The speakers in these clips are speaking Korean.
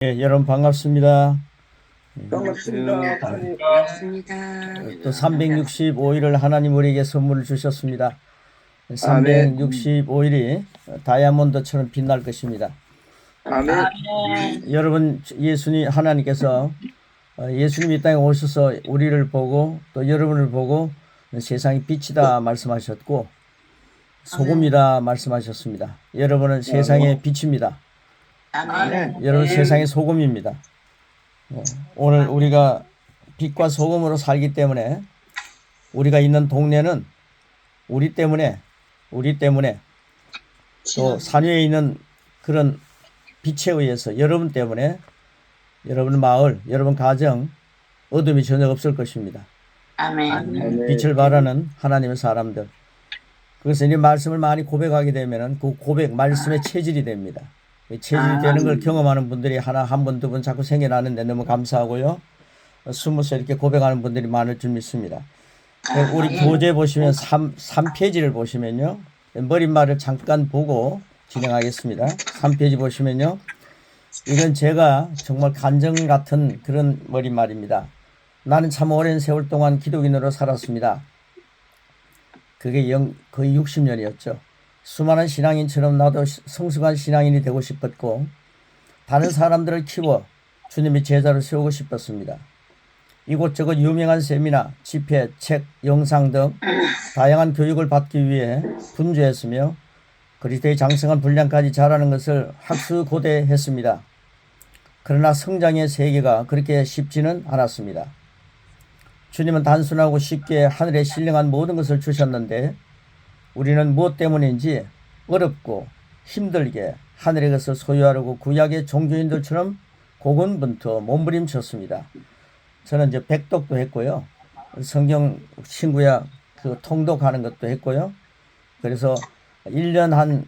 여러분 반갑습니다. 반갑습니다. 반갑습니다. 또 365일을 하나님 우리에게 선물을 주셨습니다. 아멘. 365일이 다이아몬드처럼 빛날 것입니다. 아멘. 여러분, 하나님께서 예수님이 이 땅에 오셔서 우리를 보고 또 여러분을 보고 세상이 빛이다 말씀하셨고 소금이다 말씀하셨습니다. 여러분은 세상의 빛입니다. 아멘. 여러분 세상의 소금입니다. 오늘 우리가 빛과 소금으로 살기 때문에 우리가 있는 동네는 우리 때문에 또 산 위에 있는 그런 빛에 의해서 여러분 때문에 여러분 마을, 여러분 가정 어둠이 전혀 없을 것입니다. 아멘. 빛을 바라는 하나님의 사람들. 그래서 이 말씀을 많이 고백하게 되면은 그 고백 말씀의 체질이 됩니다. 체질이 되는 걸 경험하는 분들이 한 번, 두 번 자꾸 생겨나는데 너무 감사하고요. 숨어서 이렇게 고백하는 분들이 많을 줄 믿습니다. 우리 교재 보시면 3페이지를 보시면요. 머릿말을 잠깐 보고 진행하겠습니다. 3페이지 보시면요. 이건 제가 정말 간정 같은 그런 머릿말입니다. 나는 참 오랜 세월 동안 기독인으로 살았습니다. 그게 거의 60년이었죠. 수많은 신앙인처럼 나도 성숙한 신앙인이 되고 싶었고 다른 사람들을 키워 주님의 제자를 세우고 싶었습니다. 이곳저곳 유명한 세미나, 집회, 책, 영상 등 다양한 교육을 받기 위해 분주했으며 그리스도의 장성한 분량까지 자라는 것을 학수고대했습니다. 그러나 성장의 세계가 그렇게 쉽지는 않았습니다. 주님은 단순하고 쉽게 하늘에 신령한 모든 것을 주셨는데 우리는 무엇 때문인지 어렵고 힘들게 하늘의 것을 소유하려고 구약의 종교인들처럼 고군분투 몸부림쳤습니다. 저는 이제 백독도 했고요. 성경 신구약 그 통독하는 것도 했고요. 그래서 1년 한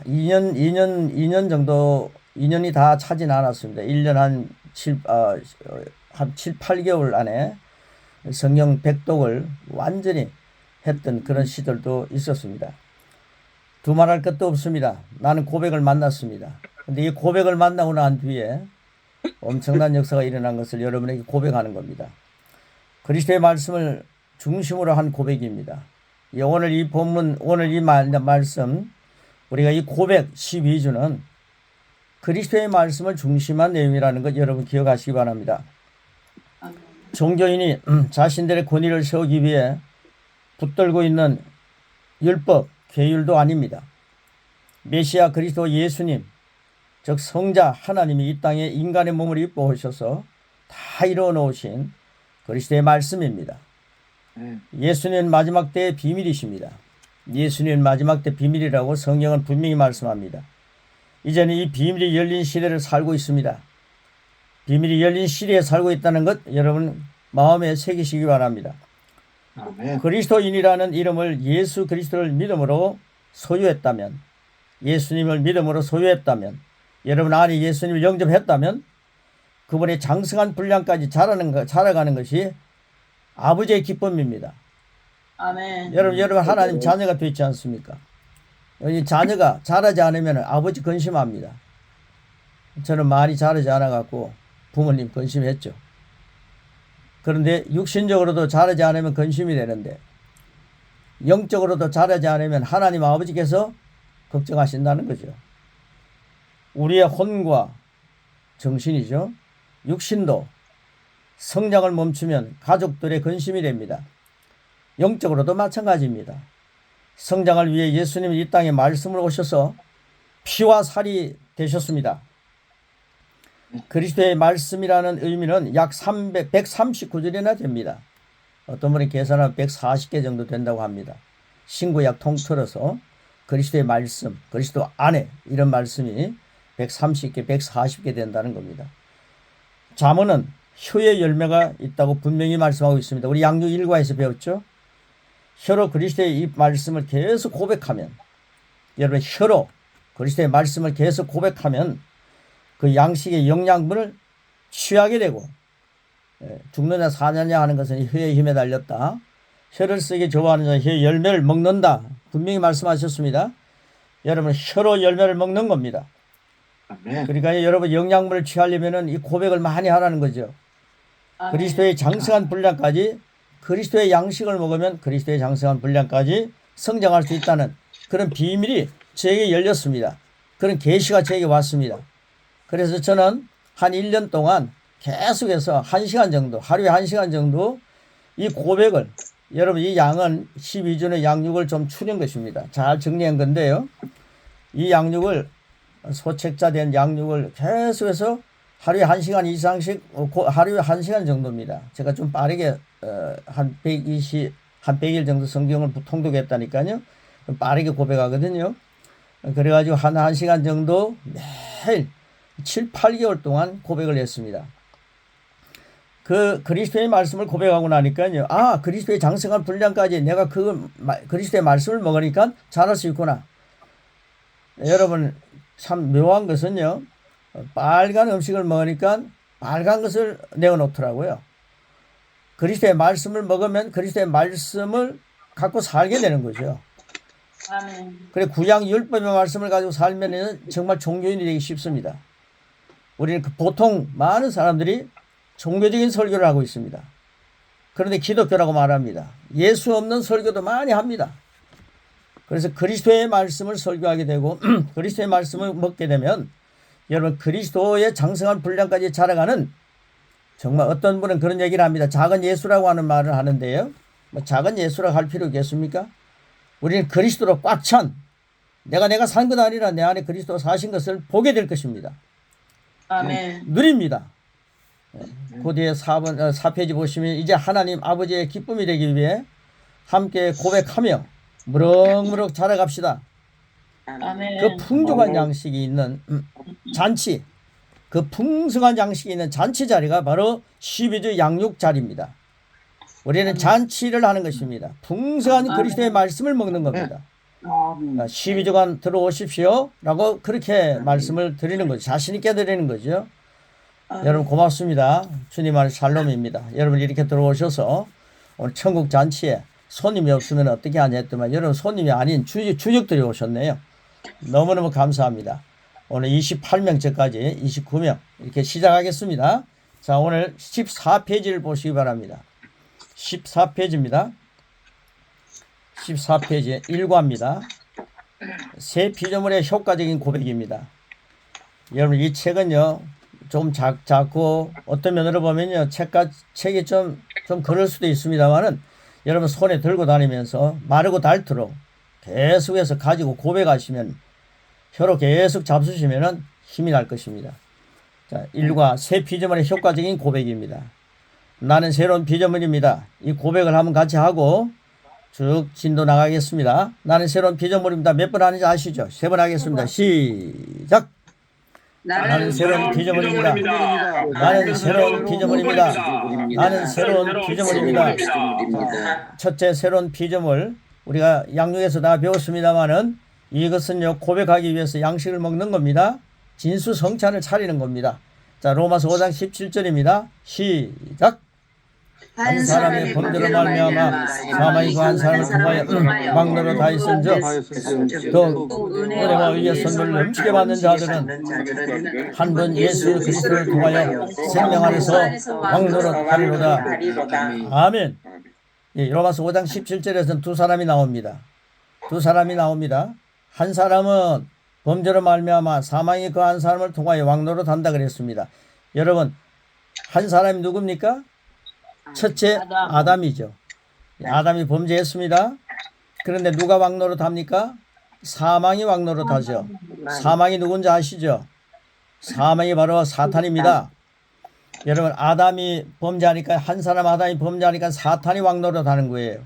2년 정도 2년이 다 차진 않았습니다. 1년 한 7, 8개월 안에 성경 백독을 완전히 했던 그런 시절도 있었습니다. 두말할 것도 없습니다. 나는 고백을 만났습니다. 근데 이 고백을 만나고 난 뒤에 엄청난 역사가 일어난 것을 여러분에게 고백하는 겁니다. 그리스도의 말씀을 중심으로 한 고백입니다. 오늘 이 본문, 오늘 이 말씀, 우리가 이 고백 12주는 그리스도의 말씀을 중심한 내용이라는 것 여러분 기억하시기 바랍니다. 종교인이 자신들의 권위를 세우기 위해 붙들고 있는 율법, 계율도 아닙니다. 메시아 그리스도 예수님, 즉 성자 하나님이 이 땅에 인간의 몸을 입고 오셔서 다 이루어 놓으신 그리스도의 말씀입니다. 예수님은 마지막 때의 비밀이십니다. 예수님은 마지막 때 비밀이라고 성경은 분명히 말씀합니다. 이제는 이 비밀이 열린 시대를 살고 있습니다. 비밀이 열린 시대에 살고 있다는 것 여러분 마음에 새기시기 바랍니다. 그리스도인이라는 이름을 예수 그리스도를 믿음으로 소유했다면, 예수님을 믿음으로 소유했다면, 여러분 안에 예수님을 영접했다면 그분의 장성한 분량까지 자라가는 것이 아버지의 기쁨입니다. 아멘. 여러분 하나님 자녀가 되지 않습니까? 이 자녀가 자라지 않으면 아버지 근심합니다. 저는 많이 자라지 않아갖고 부모님 근심했죠. 그런데 육신적으로도 자라지 않으면 근심이 되는데 영적으로도 자라지 않으면 하나님 아버지께서 걱정하신다는 거죠. 우리의 혼과 정신이죠. 육신도 성장을 멈추면 가족들의 근심이 됩니다. 영적으로도 마찬가지입니다. 성장을 위해 예수님이 이 땅에 말씀을 오셔서 피와 살이 되셨습니다. 그리스도의 말씀이라는 의미는 약 139절이나 됩니다. 어떤 분이 계산하면 140개 정도 된다고 합니다. 신구약 통틀어서 그리스도의 말씀, 그리스도 안에 이런 말씀이 130개, 140개 된다는 겁니다. 잠언은 혀의 열매가 있다고 분명히 말씀하고 있습니다. 우리 양육 1과에서 배웠죠? 혀로 그리스도의 이 말씀을 계속 고백하면, 여러분 혀로 그리스도의 말씀을 계속 고백하면 그 양식의 영양분을 취하게 되고, 죽느냐 사느냐 하는 것은 혀의 힘에 달렸다. 혀를 쓰기 좋아하는 자는 혀의 열매를 먹는다. 분명히 말씀하셨습니다. 여러분 혀로 열매를 먹는 겁니다. 아멘. 그러니까 여러분 영양분을 취하려면은 이 고백을 많이 하라는 거죠. 그리스도의 장성한 분량까지 그리스도의 양식을 먹으면 그리스도의 장성한 분량까지 성장할 수 있다는 그런 비밀이 저에게 열렸습니다. 그런 계시가 저에게 왔습니다. 그래서 저는 한 1년 동안 계속해서 1시간 정도, 하루에 1시간 정도 이 고백을, 여러분 이 양은 12주의 양육을 좀 추린 것입니다. 잘 정리한 건데요. 이 양육을, 소책자 된 양육을 계속해서 하루에 1시간 이상씩, 하루에 1시간 정도입니다. 제가 좀 빠르게 한 100일 정도 성경을 통독했다니까요. 빠르게 고백하거든요. 그래가지고 한 1시간 정도 매일 7, 8개월 동안 고백을 했습니다. 그 그리스도의 말씀을 고백하고 나니까요. 아, 그리스도의 장성한 분량까지 내가 그리스도의 말씀을 먹으니까 잘할 수 있구나. 여러분 참 묘한 것은요. 빨간 음식을 먹으니까 빨간 것을 내어놓더라고요. 그리스도의 말씀을 먹으면 그리스도의 말씀을 갖고 살게 되는 거죠. 그래 구약 율법의 말씀을 가지고 살면 정말 종교인이 되기 쉽습니다. 우리는 보통 많은 사람들이 종교적인 설교를 하고 있습니다. 그런데 기독교라고 말합니다. 예수 없는 설교도 많이 합니다. 그래서 그리스도의 말씀을 설교하게 되고 그리스도의 말씀을 먹게 되면 여러분 그리스도의 장성한 분량까지 자라가는, 정말 어떤 분은 그런 얘기를 합니다. 작은 예수라고 하는 말을 하는데요. 뭐 작은 예수라고 할 필요 있겠습니까? 우리는 그리스도로 꽉 찬, 내가 산 것 아니라 내 안에 그리스도가 사신 것을 보게 될 것입니다. 아멘. 누립니다. 그 뒤에 4페이지 보시면 이제 하나님 아버지의 기쁨이 되기 위해 함께 고백하며 무럭무럭 자라갑시다. 아멘. 그 풍족한 양식이 있는 잔치, 그 풍성한 양식이 있는 잔치 자리가 바로 12주 양육 자리입니다. 우리는 잔치를 하는 것입니다. 풍성한 그리스도의 말씀을 먹는 겁니다. 12주간 들어오십시오 라고 그렇게 말씀을 드리는 거죠. 자신 있게 드리는 거죠. 여러분 고맙습니다. 주님 안에 샬롬입니다. 여러분 이렇게 들어오셔서 오늘 천국 잔치에 손님이 없으면 어떻게 하냐 했더만 여러분 손님이 아닌 주역들이 오셨네요. 너무너무 감사합니다. 오늘 28명째까지 29명 이렇게 시작하겠습니다. 자, 오늘 14페이지를 보시기 바랍니다. 14페이지입니다. 14페이지 일과입니다. 새 피조물의 효과적인 고백입니다. 여러분 이 책은요 좀 작고 어떤 면으로 보면요 책이 좀 그럴 수도 있습니다만은 여러분 손에 들고 다니면서 마르고 닳도록 계속해서 가지고 고백하시면 혀로 계속 잡수시면은 힘이 날 것입니다. 자, 일과 새 피조물의 효과적인 고백입니다. 나는 새로운 피조물입니다. 이 고백을 한번 같이 하고 쭉 진도 나가겠습니다. 나는 새로운 피조물입니다. 몇 번 하는지 아시죠? 3번 하겠습니다. 시작! 나는 새로운 피조물입니다. 나는 새로운 피조물입니다. 나는 새로운 피조물입니다. 첫째 새로운 피조물, 우리가 양육에서 다 배웠습니다마는 이것은요 고백하기 위해서 양식을 먹는 겁니다. 진수성찬을 차리는 겁니다. 자, 로마서 5장 17절입니다. 시작! 한 사람의 범죄로 말미암아 사망이 그 한 사람을 통하여 왕노로 다 있은즉 또 은혜와 의의 선물을 넘치게 받는 자들은 한 분 예수 그리스도를 통하여 생명 안에서 왕노로 하리로다. 아멘. 예, 로마서 5장 17절에서는 두 사람이 나옵니다. 두 사람이 나옵니다. 한 사람은 범죄로 말미암아 사망이 그 한 사람을 통하여 왕노로 단다 그랬습니다. 여러분 한 사람이 누굽니까? 첫째 아담이죠. 아담이 범죄했습니다. 그런데 누가 왕노릇 합니까? 사망이 왕노릇 하죠. 사망이 누군지 아시죠? 사망이 바로 사탄입니다. 여러분 아담이 범죄하니까 한 사람 아담이 범죄하니까 사탄이 왕노릇 하는 거예요.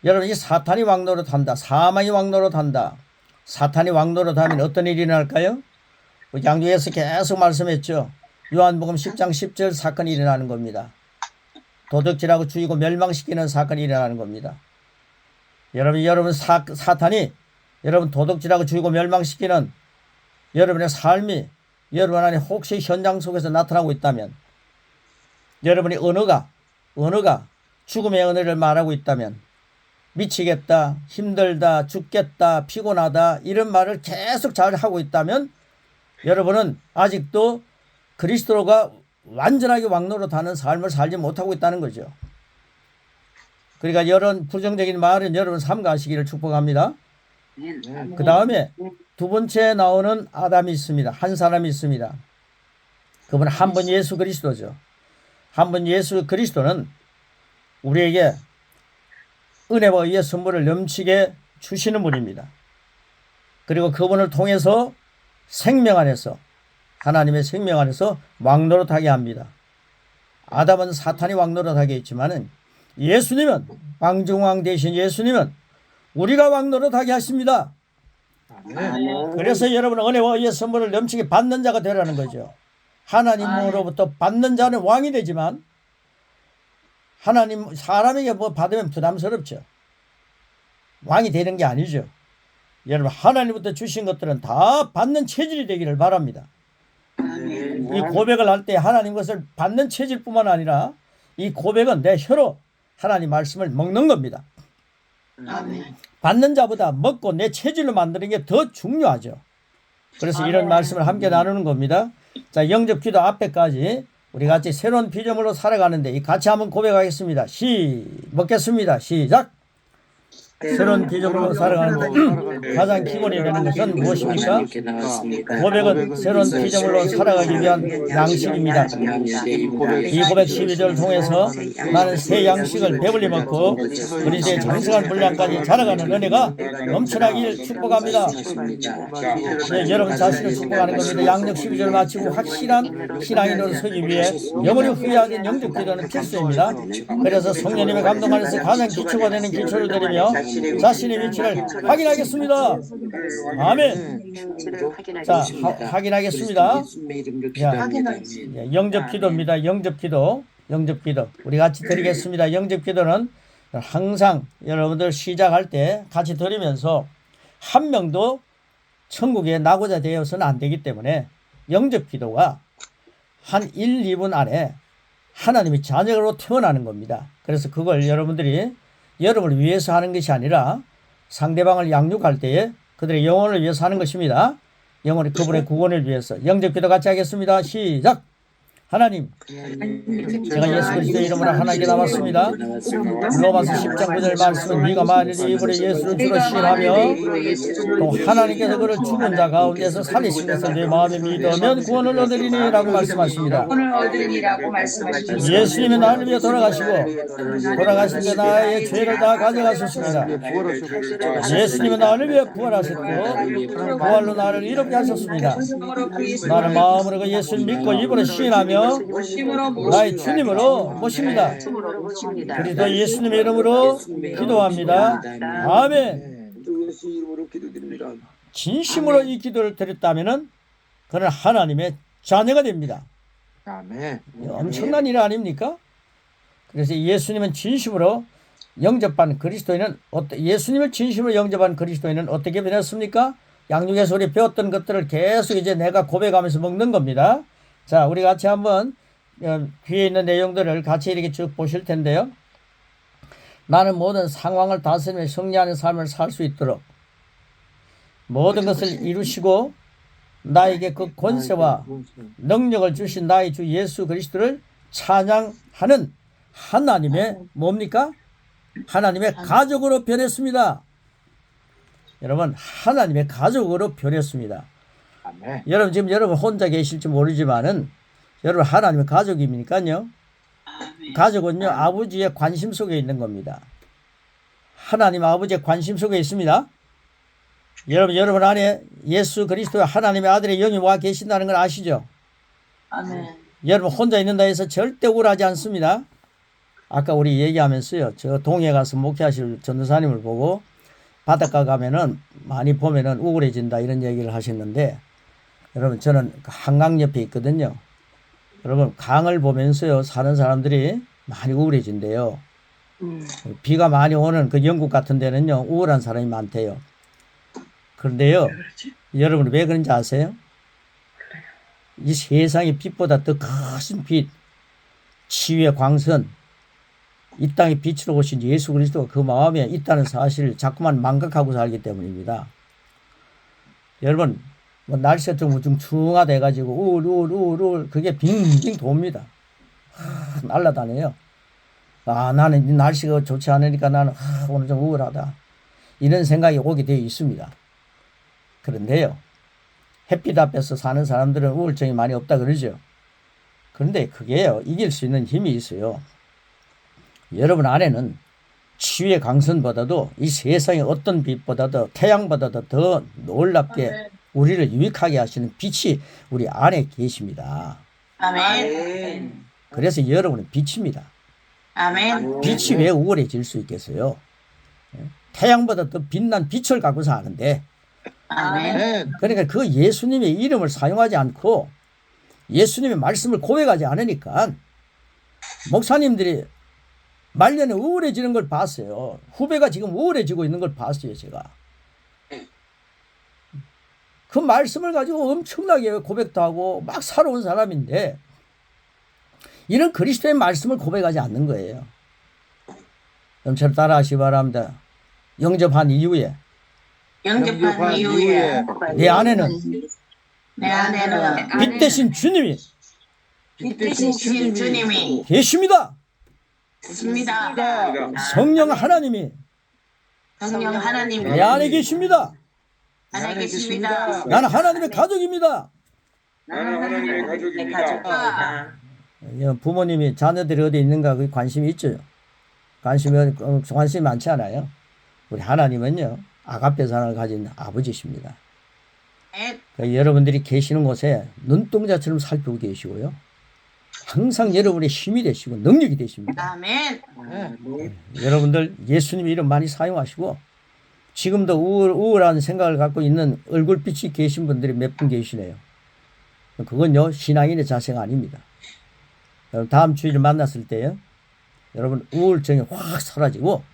여러분 이 사탄이 왕노릇 한다. 사망이 왕노릇 한다. 사탄이 왕노릇 하면 어떤 일이 일어날까요? 양주에서 계속 말씀했죠. 요한복음 10장 10절 사건이 일어나는 겁니다. 도둑질하고 죽이고 멸망시키는 사건이 일어나는 겁니다. 여러분 사탄이 여러분 도둑질하고 죽이고 멸망시키는 여러분의 삶이 여러분 안에 혹시 현장 속에서 나타나고 있다면, 여러분의 언어가 죽음의 언어를 말하고 있다면, 미치겠다, 힘들다, 죽겠다, 피곤하다 이런 말을 계속 잘 하고 있다면 여러분은 아직도 그리스도가 완전하게 왕노릇하는 삶을 살지 못하고 있다는 거죠. 그러니까 이런 부정적인 말은 여러분 삼가하시기를 축복합니다. 그 다음에 두 번째 나오는 아담이 있습니다. 한 사람이 있습니다. 그분은 한 분 예수 그리스도죠. 한 분 예수 그리스도는 우리에게 은혜와 의의 선물을 넘치게 주시는 분입니다. 그리고 그분을 통해서 생명 안에서 하나님의 생명 안에서 왕노릇하게 합니다. 아담은 사탄이 왕노릇하게 했지만은 예수님은 왕중왕 되신 예수님은 우리가 왕노릇하게 하십니다. 그래서 여러분 은혜와 의의 선물을 넘치게 받는 자가 되라는 거죠. 하나님으로부터 받는 자는 왕이 되지만 하나님 사람에게 뭐 받으면 부담스럽죠. 왕이 되는 게 아니죠. 여러분 하나님부터 주신 것들은 다 받는 체질이 되기를 바랍니다. 이 고백을 할 때 하나님 것을 받는 체질뿐만 아니라 이 고백은 내 혀로 하나님 말씀을 먹는 겁니다. 받는 자보다 먹고 내 체질로 만드는 게 더 중요하죠. 그래서 이런 말씀을 함께 나누는 겁니다. 자, 영접기도 앞에까지 우리 같이 새로운 피조물로 살아가는데 같이 한번 고백하겠습니다. 먹겠습니다. 시작. 새로운 피조물로 살아가는데 가장 기본이 되는 것은 무엇입니까? 고백은 새로운 피조물로 살아가기 위한 양식입니다. 이 고백 12절을 통해서 나는 새 양식을 배불리 먹고 그리스도의 장성한 분량까지 자라가는 은혜가 넘쳐나길 축복합니다. 네, 여러분 자신을 축복하는 겁니다. 양력 12절 마치고 확실한 신앙인으로 서기 위해 영원히 후회하는 영접기도는 필수입니다. 그래서 성령님의 감동 안에서 가장 기초가 되는 기초를 드리며 자신의 위치를 확인하겠습니다. 아멘. 자, 확인하겠습니다. 영접기도입니다. 영접기도. 우리 같이 드리겠습니다. 영접기도는 항상 여러분들 시작할 때 같이 드리면서 한 명도 천국에 나고자 되어서는 안 되기 때문에 영접기도가 한 1, 2분 안에 하나님의 자녀로 태어나는 겁니다. 그래서 그걸 여러분들이 여러분을 위해서 하는 것이 아니라 상대방을 양육할 때에 그들의 영혼을 위해서 하는 것입니다. 영혼이 그분의 구원을 위해서. 영접기도 같이 하겠습니다. 시작. 하나님, 제가 예수 그리스도의 이름으로 하나님께 나왔습니다. 로마서 10장 9절 말씀은 네가 만일 이번에 예수를 주로 시인하며 또 하나님께서 그를 죽은 자 가운데서 살리신 것을 내 마음에 믿으면 구원을 얻으리니라고 말씀하십니다. 예수님은 나를 위해 돌아가실 때 나의 죄를 다 가져가셨습니다. 예수님은 나를 위해 부활하셨고 부활로 나를 이롭게 하셨습니다. 나는 마음으로 그 예수를 믿고 입으로 시인하며 나의 주님으로 모십니다. 그리스도 예수님의 이름으로 기도합니다. 아멘. 진심으로 이 기도를 드렸다면 그는 하나님의 자녀가 됩니다. 엄청난 일 아닙니까? 그래서 예수님은 진심으로 영접한 그리스도인은 예수님을 진심으로 영접한 그리스도인은 어떻게 변했습니까? 양육에서 우리 배웠던 것들을 계속 이제 내가 고백하면서 먹는 겁니다. 자, 우리 같이 한번 뒤에 있는 내용들을 같이 이렇게 쭉 보실 텐데요. 나는 모든 상황을 다스리며 승리하는 삶을 살 수 있도록 모든 것을 이루시고 나에게 그 권세와 능력을 주신 나의 주 예수 그리스도를 찬양하는 하나님의 뭡니까? 하나님의 가족으로 변했습니다. 여러분, 하나님의 가족으로 변했습니다. 여러분 지금 여러분 혼자 계실지 모르지만은 여러분 하나님의 가족이니까요. 가족은요 아버지의 관심 속에 있는 겁니다. 하나님 아버지의 관심 속에 있습니다. 여러분 안에 예수 그리스도의 하나님의 아들의 영이 와 계신다는 걸 아시죠? 아멘. 여러분 혼자 있는다 해서 절대 우울하지 않습니다. 아까 우리 얘기하면서요. 저 동해 가서 목회하실 전도사님을 보고 바닷가 가면은 많이 보면은 우울해진다 이런 얘기를 하셨는데 여러분 저는 한강 옆에 있거든요. 여러분 강을 보면서요 사는 사람들이 많이 우울해진대요. 비가 많이 오는 그 영국 같은 데는요 우울한 사람이 많대요. 그런데요 여러분 왜 그런지 아세요? 이 세상의 빛보다 더 큰 빛, 치유의 광선, 이 땅에 빛으로 오신 예수 그리스도가 그 마음에 있다는 사실을 자꾸만 망각하고 살기 때문입니다. 여러분, 뭐 날씨가 좀 우중충하다 해가지고 우울 그게 빙빙 돕니다. 날라다녀요. 아, 나는 이 날씨가 좋지 않으니까 나는 오늘 좀 우울하다. 이런 생각이 오게 되어 있습니다. 그런데요, 햇빛 앞에서 사는 사람들은 우울증이 많이 없다 그러죠. 그런데 그게요, 이길 수 있는 힘이 있어요. 여러분 안에는 치유의 강선보다도 이 세상의 어떤 빛보다도 태양보다도 더 놀랍게 우리를 유익하게 하시는 빛이 우리 안에 계십니다. 아멘. 그래서 여러분은 빛입니다. 아멘. 빛이 왜 우울해질 수 있겠어요? 태양보다 더 빛난 빛을 갖고 사는데, 아멘. 그러니까 그 예수님의 이름을 사용하지 않고 예수님의 말씀을 고백하지 않으니까 목사님들이 말년에 우울해지는 걸 봤어요. 후배가 지금 우울해지고 있는 걸 봤어요, 제가. 그 말씀을 가지고 엄청나게 고백도 하고 막 살아온 사람인데, 이런 그리스도의 말씀을 고백하지 않는 거예요. 그럼 저를 따라 하시기 바랍니다. 영접한 이후에 영접한 이후에 내 안에는 빛 대신 주님이 빛 대신 주님이 계십니다. 있습니다. 성령 하나님이 성령 하나님이 내 안에 계십니다. 안에 계십니다. 나는 하나님의 가족입니다. 나는 하나님의 가족입니다. 부모님이 자녀들이 어디 있는가 그 관심이 있죠. 관심이 많지 않아요. 우리 하나님은요, 아가페 사랑을 가진 아버지십니다. 그러니까 여러분들이 계시는 곳에 눈동자처럼 살피고 계시고요, 항상 여러분의 힘이 되시고 능력이 되십니다. 아멘. 여러분들 예수님 이름 많이 사용하시고, 지금도 우울한 생각을 갖고 있는 얼굴빛이 계신 분들이 몇 분 계시네요. 그건요, 신앙인의 자세가 아닙니다. 여러분 다음 주일 만났을 때요, 여러분 우울증이 확 사라지고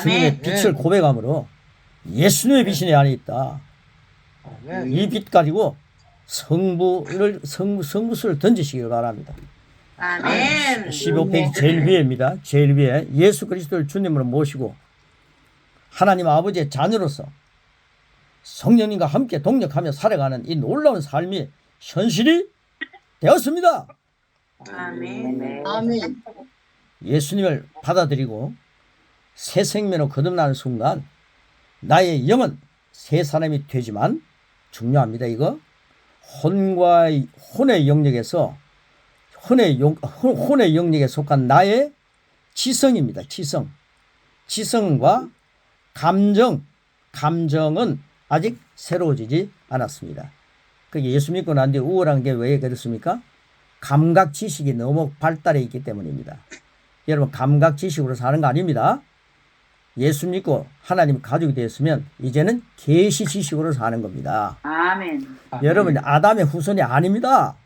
주님의 아멘. 빛을 고백함으로 예수님의 빛이 내 안에 있다. 이 빛 가지고 성부수를 던지시길 바랍니다. 아멘. 15페이지 제일 위에입니다. 제일 위에 예수 그리스도를 주님으로 모시고 하나님 아버지의 자녀로서 성령님과 함께 동력하며 살아가는 이 놀라운 삶이 현실이 되었습니다. 아멘. 아멘. 예수님을 받아들이고 새 생명으로 거듭나는 순간 나의 영은 새 사람이 되지만, 중요합니다. 이거 혼의 영역에서 혼의 영역에 속한 나의 지성입니다. 지성과 감정은 아직 새로워지지 않았습니다. 그 예수 믿고 난 뒤에 우울한 게 왜 그렇습니까? 감각 지식이 너무 발달해 있기 때문입니다. 여러분, 감각 지식으로 사는 거 아닙니다. 예수 믿고 하나님 가족이 되었으면 이제는 계시 지식으로 사는 겁니다. 아멘. 여러분, 아담의 후손이 아닙니다.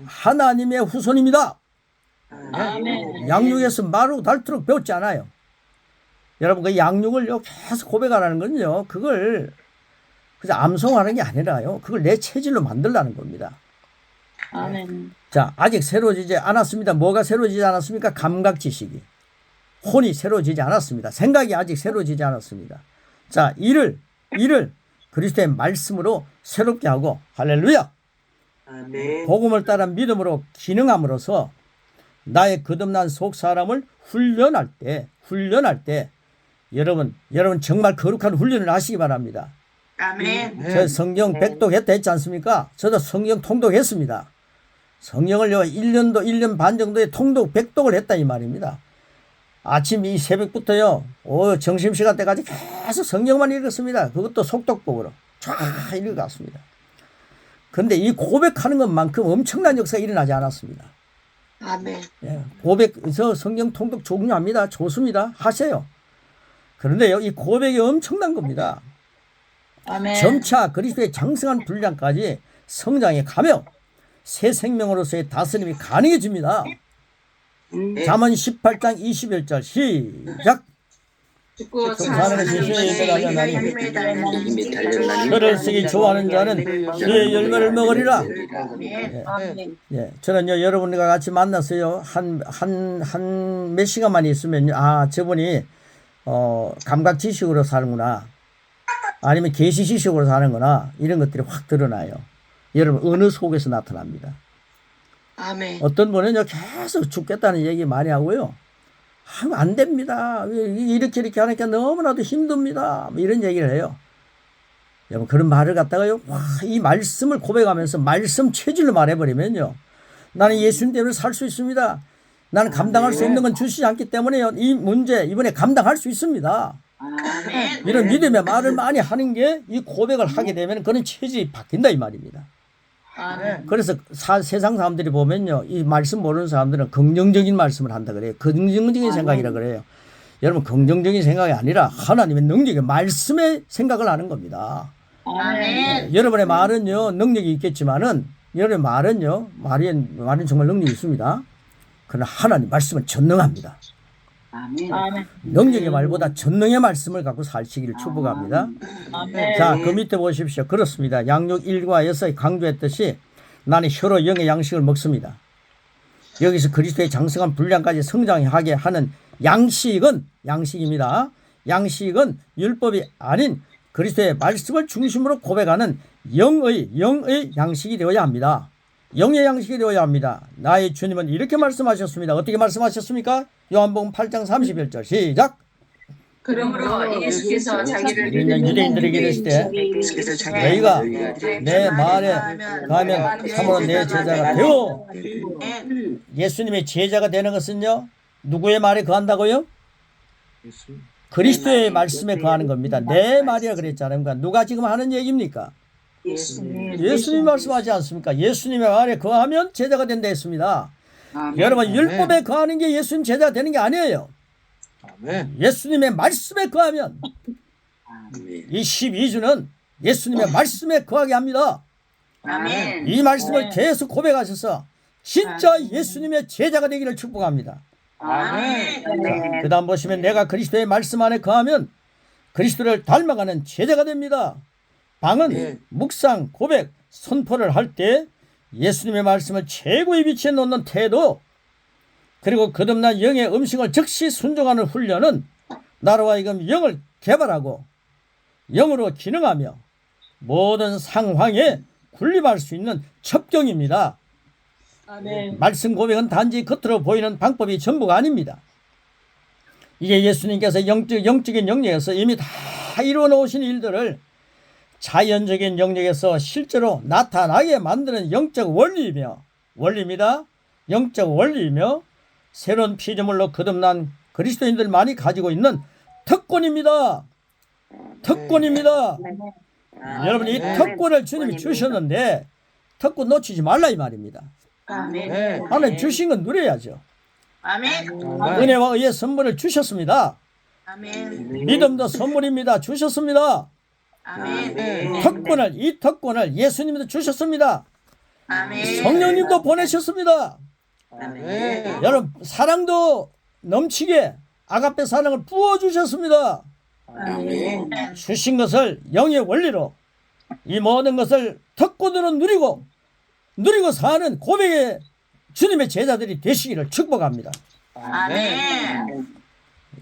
하나님의 후손입니다. 아멘. 양육에서 마르고 닳도록 배웠지 않아요. 여러분, 그 양육을요 계속 고백하라는 건요, 그걸 그냥 암송하는 게 아니라요, 그걸 내 체질로 만들라는 겁니다. 아멘. 자, 아직 새로워지지 않았습니다. 뭐가 새로워지지 않았습니까? 감각 지식이. 혼이 새로워지지 않았습니다. 생각이 아직 새로워지지 않았습니다. 자, 이를 그리스도의 말씀으로 새롭게 하고, 할렐루야! 아멘. 복음을 따라 믿음으로 기능함으로써 나의 거듭난 속 사람을 훈련할 때 여러분 정말 거룩한 훈련을 하시기 바랍니다. 아멘. 저 성경 백독했다 했지 않습니까? 저도 성경 통독했습니다. 성경을요 1년 반 정도의 통독 백독을 했다 이 말입니다. 아침 이 새벽부터요 점심시간 때까지 계속 성경만 읽었습니다. 그것도 속독법으로 쫙 읽어갔습니다. 그런데 이 고백하는 것만큼 엄청난 역사가 일어나지 않았습니다. 아멘. 예, 고백에서 성경 통독 중요합니다. 좋습니다. 하세요. 그런데요, 이 고백이 엄청난 겁니다. 아멘. 점차 그리스도의 장성한 분량까지 성장해 가며 새 생명으로서의 다스림이 가능해집니다. 잠언 18장 21절 시작. 죽고 사는 것이 희생에 달렸나니 힘에 달렸나니 이미 달렸나니 저를 쓰기 좋아하는 자는 그의 열매를 먹으리라. 아멘. 아멘. 예, 저는요 여러분과 같이 만났어요. 한 몇 시간만 있으면요, 아 저분이 감각 지식으로 사는구나, 아니면 계시 지식으로 사는구나, 이런 것들이 확 드러나요. 여러분 어느 속에서 나타납니다. 아멘. 어떤 분은요 계속 죽겠다는 얘기 많이 하고요. 안 됩니다. 이렇게 하니까 너무나도 힘듭니다. 뭐 이런 얘기를 해요. 여러분 그런 말을 갖다가요, 이 말씀을 고백하면서 말씀 체질로 말해버리면요, 나는 예수님 때문에 살 수 있습니다. 나는 감당할 수 없는 건 주시지 않기 때문에요, 이 문제 이번에 감당할 수 있습니다. 아멘. 이런 믿음의 말을 많이 하는 게, 이 고백을 하게 되면 그런 체질이 바뀐다 이 말입니다. 아멘. 그래서 세상 사람들이 보면요, 이 말씀 모르는 사람들은 긍정적인 말씀을 한다 그래요. 긍정적인 생각이라 그래요. 여러분 긍정적인 생각이 아니라 하나님의 능력의 말씀의 생각을 하는 겁니다. 아멘. 여러분의 말은요 능력이 있겠지만은, 여러분의 말은요 말은 정말 능력이 있습니다. 그러나 하나님 말씀은 전능합니다. 아멘. 능력의 말보다 전능의 말씀을 갖고 살시기를 축복합니다. 아멘. 자, 그 밑에 보십시오. 그렇습니다. 양육 1과 6에 강조했듯이 나는 혀로 영의 양식을 먹습니다. 여기서 그리스도의 장성한 분량까지 성장하게 하는 양식입니다. 양식은 율법이 아닌 그리스도의 말씀을 중심으로 고백하는 영의 양식이 되어야 합니다. 영의 양식이 되어야 합니다. 나의 주님은 이렇게 말씀하셨습니다. 어떻게 말씀하셨습니까? 요한복음 8장 31절 시작. 그러므로 예수께서 자기를 유대인들에게 이르시되 너희가 내 말에 가면 참으로 내 제자가 되어. 예수님의 제자가 되는 것은요, 누구의 말에 거한다고요? 그리스도의 말씀에 거하는 겁니다. 내 말이라 그랬잖아요. 그러니까 누가 지금 하는 얘기입니까? 예수님이 말씀하지 않습니까? 예수님의 말에 거하면 제자가 된다 했습니다. 여러분 율법에 거하는 게 예수님 제자가 되는 게 아니에요. 예수님의 말씀에 거하면, 이 12주는 예수님의 말씀에 거하게 합니다. 아멘. 이 말씀을 계속 고백하셔서 진짜 예수님의 제자가 되기를 축복합니다. 아멘. 그 다음 보시면 내가 그리스도의 말씀 안에 거하면 그리스도를 닮아가는 제자가 됩니다. 방은 묵상, 고백, 선포를 할 때 예수님의 말씀을 최고의 위치에 놓는 태도, 그리고 거듭난 영의 음식을 즉시 순종하는 훈련은 나로 하여금 영을 개발하고 영으로 기능하며 모든 상황에 군림할 수 있는 첩경입니다. 아멘. 말씀 고백은 단지 겉으로 보이는 방법이 전부가 아닙니다. 이게 예수님께서 영적인 영역에서 이미 다 이루어 놓으신 일들을 자연적인 영역에서 실제로 나타나게 만드는 영적 원리입니다. 영적 원리이며 새로운 피조물로 거듭난 그리스도인들만이 가지고 있는 특권입니다. 여러분 이 특권을 주님이 주셨는데 특권 놓치지 말라 이 말입니다. 아멘. 하나님 주신 건 누려야죠. 아멘. 은혜와 의의 선물을 주셨습니다. 아멘. 믿음도 선물입니다. 주셨습니다. 아멘. 이 특권을 예수님도 주셨습니다. 아멘. 성령님도 보내셨습니다. 아멘. 여러분 사랑도 넘치게 아가페 사랑을 부어주셨습니다. 아멘. 주신 것을 영의 원리로 이 모든 것을 특권으로 누리고 사는 고백의 주님의 제자들이 되시기를 축복합니다. 아멘.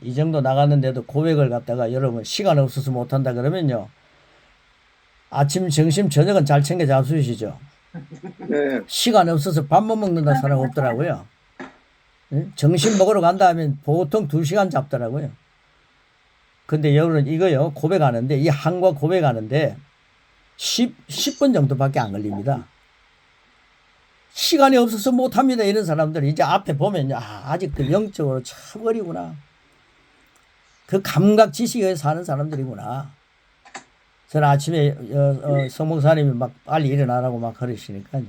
이 정도 나갔는데도 고백을 갖다가 여러분 시간 없어서 못한다 그러면요, 아침 점심 저녁은 잘 챙겨 잡수시죠. 시간 없어서 밥 못 먹는다는 사람 없더라고요. 점심 먹으러 간다 하면 보통 2시간 잡더라고요. 근데 여러분 이거요, 고백하는데 이 한과 고백하는데 10분 정도밖에 안 걸립니다. 시간이 없어서 못합니다. 이런 사람들 이제 앞에 보면요, 아직도 영적으로 참 어리구나. 그 감각 지식에 사는 사람들이구나. 저는 아침에 성목사님이 막 빨리 일어나라고 막 그러시니까요,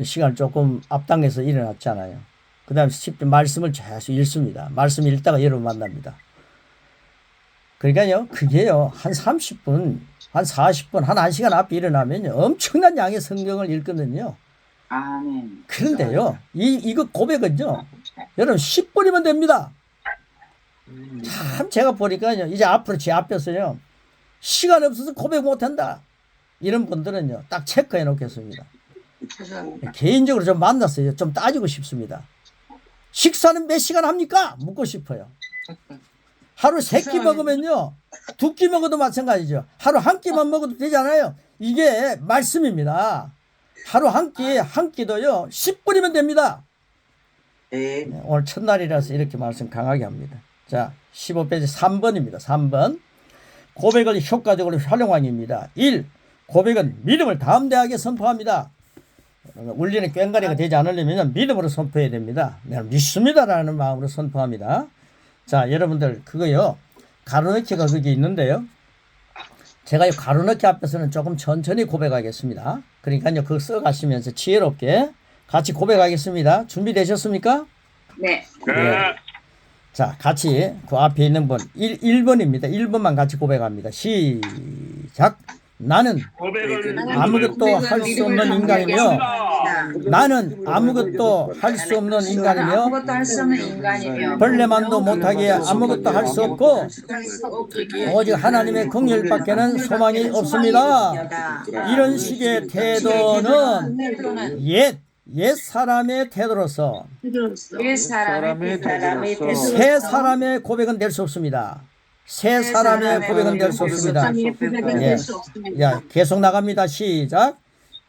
시간 조금 앞당겨서 일어났잖아요. 그 다음에 말씀을 계속 읽습니다. 말씀 읽다가 여러분 만납니다. 그러니까요, 그게요, 한 30분, 한 40분, 한 1시간 앞에 일어나면요, 엄청난 양의 성경을 읽거든요. 아멘. 그런데요, 이거 고백은요, 여러분 10분이면 됩니다. 참 제가 보니까요. 이제 앞으로 제 앞에서요. 시간 없어서 고백 못한다. 이런 분들은요. 딱 체크해 놓겠습니다. 개인적으로 좀 만났어요. 좀 따지고 싶습니다. 식사는 몇 시간 합니까? 묻고 싶어요. 하루 3끼 먹으면요. 2끼 먹어도 마찬가지죠. 하루 1끼만 먹어도 되잖아요. 이게 말씀입니다. 하루 한 끼도요. 10분이면 됩니다. 네. 네, 오늘 첫날이라서 이렇게 말씀 강하게 합니다. 자, 15페이지 3번입니다. 3번. 고백을 효과적으로 활용하기입니다. 1. 고백은 믿음을 담대하게 선포합니다. 울리는 꽹과리가 되지 않으려면 믿음으로 선포해야 됩니다. 내가 믿습니다라는 마음으로 선포합니다. 자, 여러분들 그거요. 가로넣기가 거기 있는데요. 제가 이 가로넣기 앞에서는 조금 천천히 고백하겠습니다. 그러니까요. 그거 써가시면서 지혜롭게 같이 고백하겠습니다. 준비되셨습니까? 네. 예. 자, 같이 그 앞에 있는 분 1번입니다. 1번만 같이 고백합니다. 시작. 나는 아무것도 할 수 없는 인간이며 나는 아무것도 할 수 없는 인간이며 아무것도 할 수 없는 인간이며 벌레만도 못하게 아무것도 할 수 없고 오직 하나님의 긍휼밖에는 소망이 없습니다. 이런 식의 태도는 옛 사람의 태도로서 새 사람의 고백은 될 수 없습니다. 새 사람의 고백은 될 수 없습니다. 예. 야, 계속 나갑니다. 시작.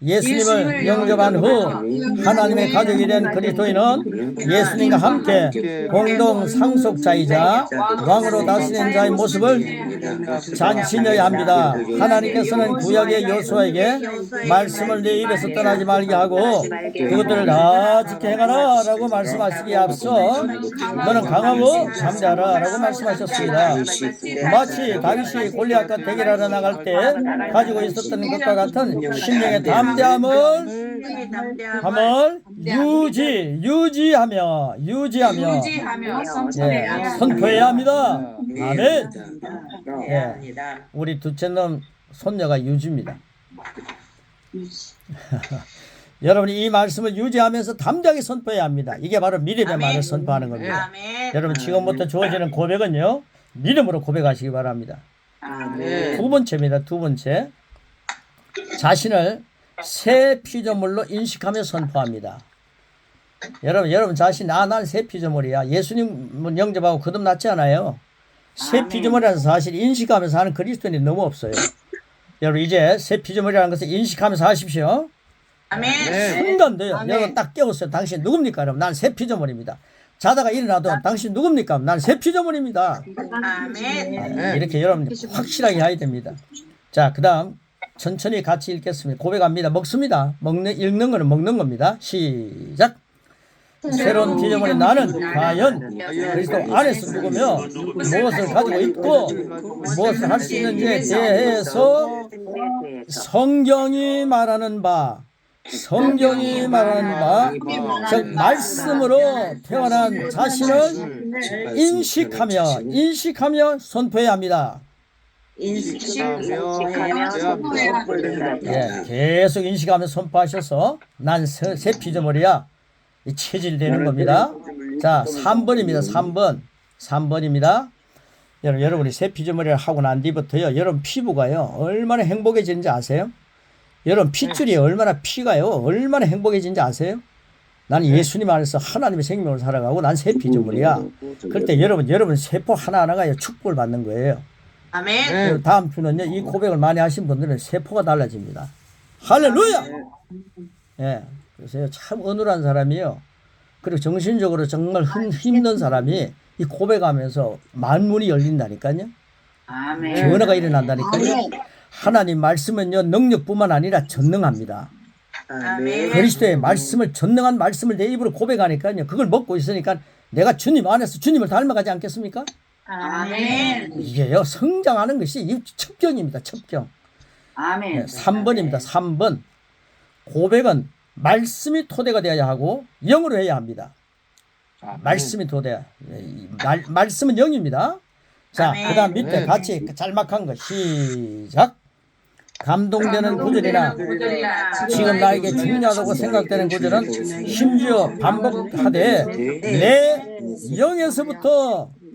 예수님을 영접한 후 하나님의 가족이 된 그리스도인은 예수님과 함께 공동 상속자이자 왕으로 다스리는 자의 모습을 잘 지녀야 합니다. 하나님께서는 구약의 여호수아에게 말씀을 내 입에서 떠나지 말게 하고 그것들을 다 지켜 행하라 라고 말씀하시기에 앞서 너는 강하고 잠자라 라고 말씀하셨습니다. 마치 다윗이 골리앗과 대결하러 나갈 때 가지고 있었던 것과 같은 심령의 담대함을 유지하며 선포해야 합니다. 아멘. 예, 우리 둘째놈 손녀가 유지입니다. 여러분이 이 말씀을 유지하면서 담대하게 선포해야 합니다. 이게 바로 믿음의 말을 선포하는 겁니다. 여러분 지금부터 주어지는 고백은요. 믿음으로 고백하시기 바랍니다. 두 번째입니다. 두 번째. 자신을 새 피조물로 인식하며 선포합니다. 여러분 자신 난 새 피조물이야. 예수님 영접하고 거듭났지 않아요. 새 피조물이라는 사실 인식하면서 하는 그리스도인이 너무 없어요. 여러분 이제 새 피조물이라는 것을 인식하면서 하십시오. 아멘. 순간 돼요. 여러분 딱 깨웠어요. 당신 누굽니까? 여러분 난 새 피조물입니다. 자다가 일어나도 당신 누굽니까? 난 새 피조물입니다. 아멘. 이렇게 여러분 확실하게 해야 됩니다. 자, 그 다음 천천히 같이 읽겠습니다. 고백합니다. 먹습니다. 읽는 거는 먹는 겁니다. 시작. 새로운 피조물의 나는 과연 그리스도 안에서 누구며 무엇을 가지고 있고 무엇을 할 수 있는지에 대해서 성경이 말하는 바 즉 말씀으로 태어난 자신을 인식하며 선포해야 합니다. 예, 계속 인식하며 선포하셔서 난 새 피조물이야. 체질되는 겁니다. 자, 3번입니다. 3번입니다. 여러분이 새 피조물이를 하고 난 뒤부터요. 여러분 피부가요. 얼마나 행복해지는지 아세요? 여러분 핏줄이 얼마나 피가요. 얼마나 행복해지는지 아세요? 나는 예수님 안에서 하나님의 생명을 살아가고 난 새 피조물이야. 그럴 때 여러분 세포 하나하나가 축복을 받는 거예요. 아멘. 다음 주는요. 이 고백을 많이 하신 분들은 세포가 달라집니다. 할렐루야! 예. 그래서 참 어눌한 사람이요. 그리고 정신적으로 정말 힘든 사람이 이 고백하면서 만문이 열린다니까요. 변화가 일어난다니까요. 하나님 말씀은요. 능력뿐만 아니라 전능합니다. 아멘. 그리스도의 말씀을 전능한 말씀을 내 입으로 고백하니까요. 그걸 먹고 있으니까 내가 주님 안에서 주님을 닮아가지 않겠습니까? 아멘. 이게요. 성장하는 것이 이 첩경입니다. 첩경. 네, 3번입니다. 3번. 고백은 말씀이 토대가 되어야 하고 영으로 해야 합니다. 말씀이 토대야. 말씀은 영입니다. 자, 그 다음 밑에 같이 짤막한 거 시작. 감동되는 구절이나 지금 나에게 중요하다고 생각되는 구절은 심지어 반복하되 내 영에서부터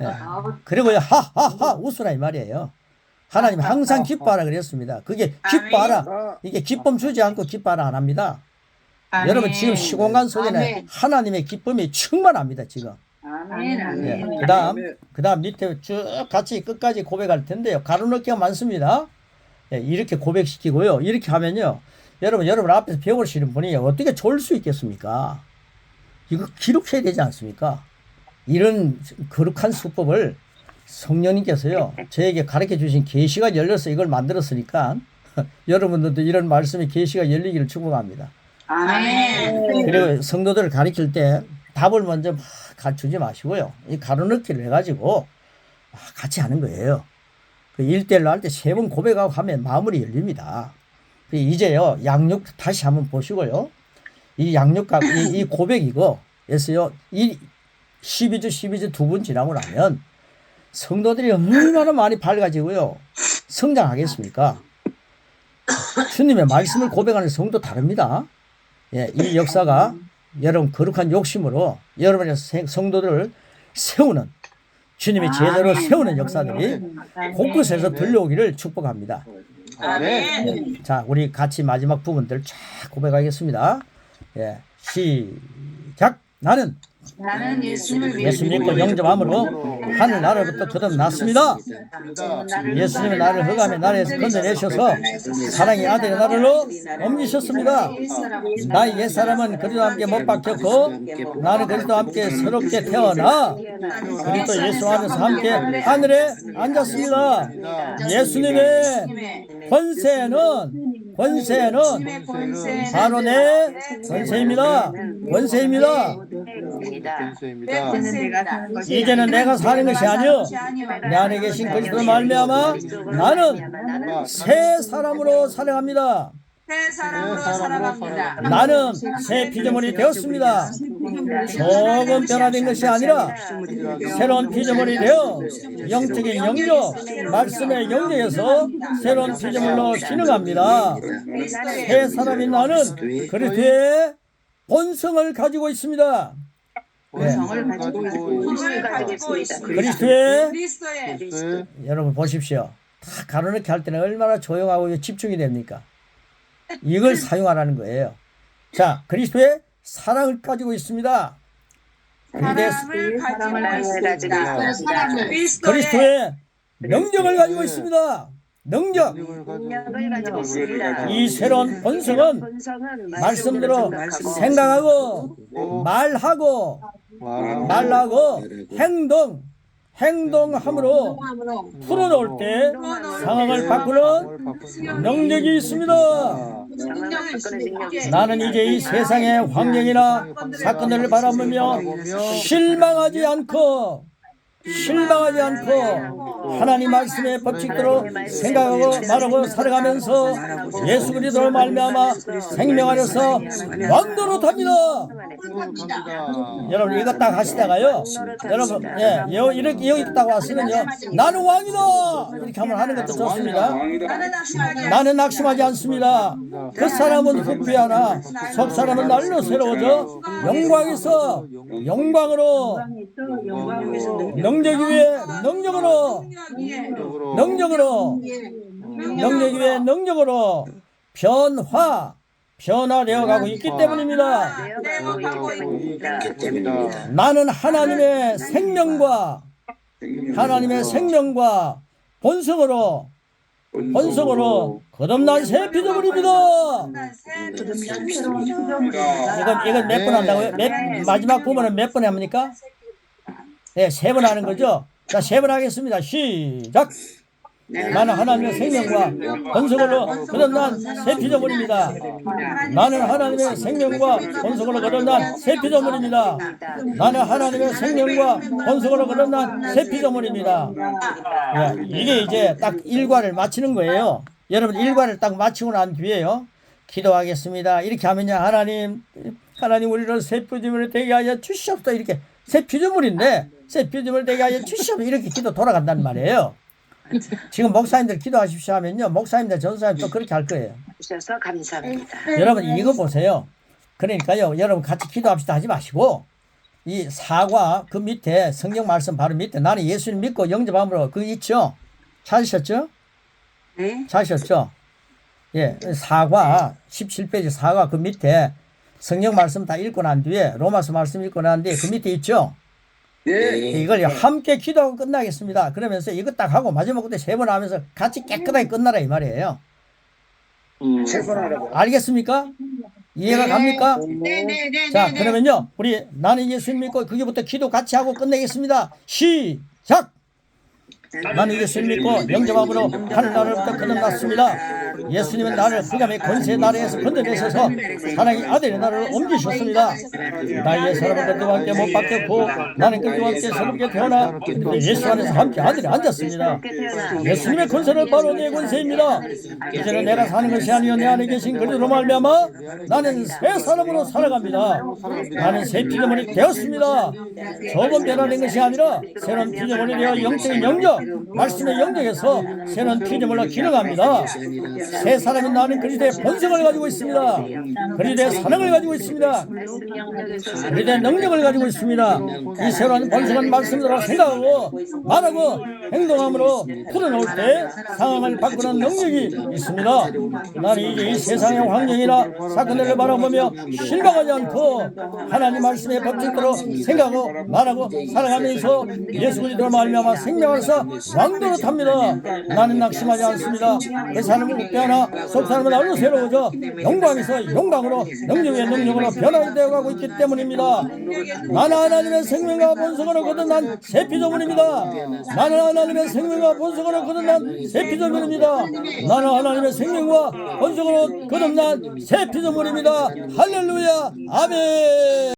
예. 그리고요, 하하하 웃으라 이 말이에요. 하나님 항상 기뻐하라 그랬습니다. 그게 기뻐하라. 이게 기쁨 주지 않고 기뻐하라 안 합니다. 아멘. 여러분 지금 시공간 속에는 아멘. 하나님의 기쁨이 충만합니다 지금. 아멘. 예. 아멘. 그다음 밑에 쭉 같이 끝까지 고백할 텐데요. 가로넣기가 많습니다. 예, 이렇게 고백시키고요. 이렇게 하면요. 여러분 앞에서 배우시는 분이 어떻게 좋을 수 있겠습니까? 이거 기록해야 되지 않습니까? 이런 거룩한 수법을 성령님께서요. 저에게 가르쳐 주신 계시가 열려서 이걸 만들었으니까 여러분들도 이런 말씀의 계시가 열리기를 축복합니다. 아멘. 그리고 성도들을 가르칠 때 답을 먼저 막 가르치지 마시고요. 이 가로넣기를 해가지고 같이 하는 거예요. 그 1대1로 할 때 3번 고백하고 하면 마무리 열립니다. 이제요, 양육 다시 한번 보시고요. 이 양육과 이 고백이고, 그래서요, 이 12주 2분 지나고 나면 성도들이 얼마나 많이 밝아지고요. 성장하겠습니까? 주님의 말씀을 고백하는 성도 다릅니다. 예, 이 역사가 여러분 거룩한 욕심으로 여러분의 성도들을 세우는 주님의 제자로 세우는 역사들이 곳곳에서 들려오기를 축복합니다. 아멘. 자, 우리 같이 마지막 부분들 쫙 고백하겠습니다. 예, 시작. 나는 예수님을 예수 믿고 영접함으로 하늘 나라부터 거듭났습니다. 예수님의 나를 흑암의 나라에서 건져내셔서 사랑의 아들의 나라로 옮기셨습니다. 나의 옛사람은 그리스도와 함께 못 박혔고 나는 그리스도와 함께 새롭게 태어나 그리스도 예수 안에서 함께 하늘에 앉았습니다. 예수님의 권세는 바로 내 권세입니다. 권세입니다. 이제는 내가 사는 것이 아니요 내 안에 계신 그리스도로 말미암아 나는 새 사람으로 살아갑니다. 나는 새 피조물이 되었습니다. 조금 변화된 것이 아니라 새로운 피조물이 되어 영적인 영적, 말씀의 영적에서 새로운 피조물로 기능합니다. 새 사람인 나는 그리스도의 본성을 가지고 있습니다. 그리스도의 여러분 보십시오. 다 가로넣기 할 때는 얼마나 조용하고 집중이 됩니까? 이걸 사용하라는 거예요. 자, 그리스도의 사랑을 가지고 있습니다. 그리스도의 능력을 가지고 있습니다. 능력. 이 새로운 본성은 말씀대로 생각하고 말하고 행동함으로 풀어놓을 때 상황을 바꾸는 능력이 있습니다. 나는 이제 이 세상의 환경이나 사건들을 바라보며 실망하지 않고 하나님 말씀의 법칙대로 생각하고 말하고 살아가면서 예수 그리스도로 말미암아 생명 안에서 왕노로 탑니다. 여러분 이거 딱 하시다가요. 여러분 이렇게 여기 딱 왔으면요. 나는 왕이다 이렇게 한번 하는 것도 좋습니다. 나는 낙심하지 않습니다. 그 사람은 흑비하나 속 사람은 날로 새로워져 영광에서 영광으로 능력이 위해 능력으로 변화되어 가고 있기 때문입니다. 나는 하나님의 생명과 본성으로 거듭난 새 피조물입니다. 이건 몇 번 한다고요? 마지막 부분은 몇 번 합니까? 네, 3번 하는 거죠. 자, 3번 하겠습니다. 시작. 나는 하나님의 생명과 본성으로 거듭난 새 피조물입니다. 나는 하나님의 생명과 본성으로 거듭난 새 피조물입니다. 나는 하나님의 생명과 본성으로 거듭난 새 피조물입니다. 이게 이제 딱 일과를 마치는 거예요. 여러분 일과를 딱 마치고 난 뒤에요. 기도하겠습니다. 이렇게 하면요. 하나님 우리를 새 피조물이 되게 하여 주시옵소서. 이렇게 새 피조물인데 새 피조물 되게 하여 주시옵소서. 이렇게 기도 돌아간단 말이에요. 지금 목사님들 기도하십시오 하면요. 목사님들 전사님 또 그렇게 할 거예요. 주셔서 감사합니다. 여러분 이거 보세요. 그러니까요. 여러분 같이 기도합시다 하지 마시고 이 사과 그 밑에 성경 말씀 바로 밑에 나는 예수님 믿고 영접함으로 그거 있죠? 찾으셨죠? 네. 찾으셨죠? 예, 사과 17페이지 사과 그 밑에 성경 말씀 다 읽고 난 뒤에 로마서 말씀 읽고 난 뒤에 그 밑에 있죠? 네. 이걸 함께 기도하고 끝나겠습니다. 그러면서 이거 딱 하고 마지막 때 세 번 하면서 같이 깨끗하게 끝나라 이 말이에요. 세번하라고. 알겠습니까? 이해가 갑니까? 네네네. 자, 그러면요, 우리 나는 예수님 믿고 그게부터 기도 같이 하고 끝내겠습니다. 시작! 나는 예수님 믿고 영접함으로 하늘나라로부터 거듭났습니다. 예수님은 나를 흑암의 권세의 나라에서 건져내셔서 하나님의 아들의 나라로 옮기셨습니다. 나의 사람은 그들과 함께 못 박혔고 나는 그들과 함께 새롭게 태어나 예수 안에서 함께 아들이 앉았습니다. 예수님의 권세는 바로 내 권세입니다. 이제는 내가 사는 것이 아니요 내 안에 계신 그리스도로 말미암아 나는 새 사람으로 살아갑니다. 나는 새 피조물이 되었습니다. 저번 변화된 것이 아니라 새로운 피조물이 되어 영적인 영적 말씀의 영역에서 새로운 피조물로 기능합니다. 새 사람인 나는 그리스도의 본성을 가지고 있습니다. 그리스도의 사랑을 가지고 있습니다. 그리스도의 능력을 가지고 있습니다. 이 새로운 본성은 말씀대로 생각하고 말하고 행동함으로 풀어놓을 때 상황을 바꾸는 능력이 있습니다. 나는 이제 이 세상의 환경이나 사건들을 바라보며 실망하지 않고 하나님 말씀의 법칙대로 생각하고 말하고 살아가면서 예수 그리스도로 말미암아 생명하사 왕도로 탑니다. 나는 낙심하지 않습니다. 그 사람은 변화, 속 사람은 날로 새로워져 영광에서 영광으로 능력의 능력으로 변화되어 가고 있기 때문입니다. 나는 하나님의 생명과 본성으로 거듭난 새 피조물입니다. 나는 하나님의 생명과 본성으로 거듭난 새 피조물입니다. 나는 하나님의 생명과 본성으로 거듭난 새 피조물입니다. 할렐루야, 아멘.